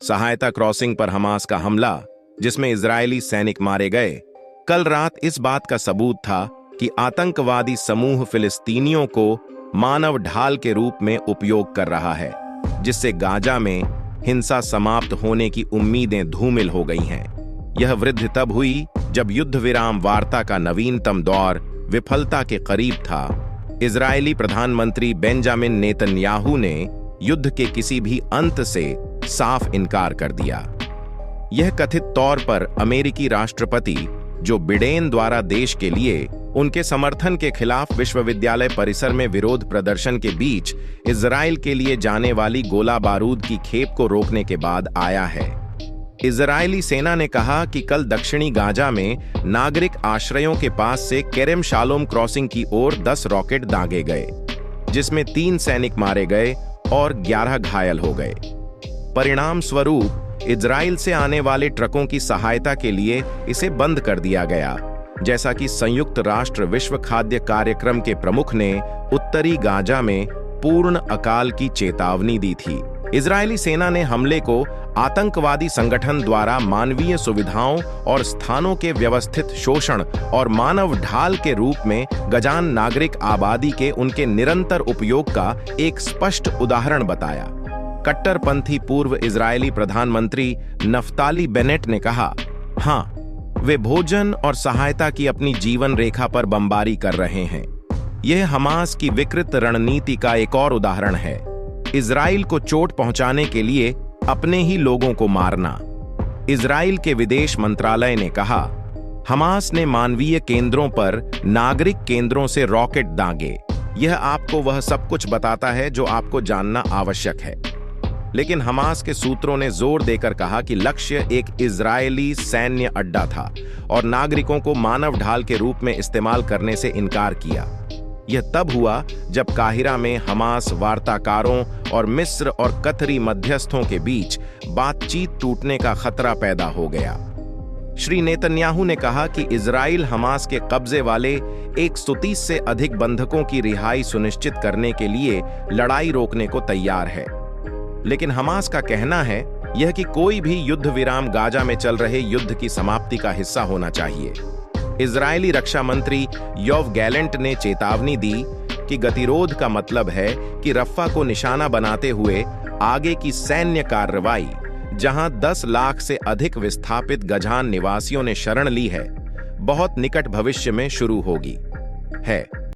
सहायता क्रॉसिंग पर हमास का हमला, जिसमें इजरायली सैनिक मारे गए, कल रात इस बात का सबूत था कि आतंकवादी समूह फिलिस्तीनियों को मानव ढाल के रूप में उपयोग कर रहा है, जिससे गाजा में हिंसा समाप्त होने की उम्मीदें धूमिल हो गई हैं। यह वृद्धि तब हुई जब युद्ध विराम वार्ता का नवीनतम दौर विफलता के करीब था। इजरायली प्रधानमंत्री बेंजामिन नेतन्याहू ने युद्ध के किसी भी अंत से साफ इनकार कर दिया। यह कथित तौर पर अमेरिकी राष्ट्रपति जो बिडेन द्वारा देश के लिए उनके समर्थन के खिलाफ विश्वविद्यालय परिसर में विरोध प्रदर्शन के बीच इजराइल के लिए जाने वाली गोला बारूद की खेप को रोकने के बाद आया है। इजरायली सेना ने कहा कि कल दक्षिणी गाजा में नागरिक आश्रयों के पास से केरेम शालोम क्रॉसिंग की ओर 10 रॉकेट दागे गए, जिसमें 3 सैनिक मारे गए और 11 घायल हो गए। परिणाम स्वरूप इजराइल से आने वाले ट्रकों की सहायता के लिए इसे बंद कर दिया गया, जैसा कि संयुक्त राष्ट्र विश्व खाद्य कार्यक्रम के प्रमुख ने उत्तरी गाजा में पूर्ण अकाल की चेतावनी दी थी। इजरायली सेना ने हमले को आतंकवादी संगठन द्वारा मानवीय सुविधाओं और स्थानों के व्यवस्थित शोषण और मानव ढाल के रूप में गजान नागरिक आबादी के उनके निरंतर उपयोग का एक स्पष्ट उदाहरण बताया। कट्टरपंथी पूर्व इजरायली प्रधानमंत्री नफ्ताली बेनेट ने कहा, हाँ, वे भोजन और सहायता की अपनी जीवन रेखा पर बमबारी कर रहे हैं। यह हमास की विकृत रणनीति का एक और उदाहरण है, इजराइल को चोट पहुंचाने के लिए अपने ही लोगों को मारना। इजराइल के विदेश मंत्रालय ने कहा, हमास ने मानवीय केंद्रों पर नागरिक केंद्रों से रॉकेट दागे। यह आपको वह सब कुछ बताता है जो आपको जानना आवश्यक है। लेकिन हमास के सूत्रों ने जोर देकर कहा कि लक्ष्य एक इजरायली सैन्य अड्डा था और नागरिकों को मानव ढाल के रूप में इस्तेमाल करने से इनकार किया। यह तब हुआ जब काहिरा में हमास वार्ताकारों और मिस्र और कतरी मध्यस्थों के बीच बातचीत टूटने का खतरा पैदा हो गया। श्री नेतन्याहू ने कहा कि इजराइल हमास के कब्जे वाले 130 से अधिक बंधकों की रिहाई सुनिश्चित करने के लिए लड़ाई रोकने को तैयार है। लेकिन हमास का कहना है यह कि कोई भी युद्ध विराम गाजा में चल रहे युद्ध की समाप्ति का हिस्सा होना चाहिए। इजरायली रक्षा मंत्री योव गैलेंट ने चेतावनी दी कि गतिरोध का मतलब है कि रफ़ा को निशाना बनाते हुए आगे की सैन्य कार्रवाई, जहां 10 लाख से अधिक विस्थापित गजान निवासियों ने शरण ली है, बहुत निकट भविष्य में शुरू होगी है।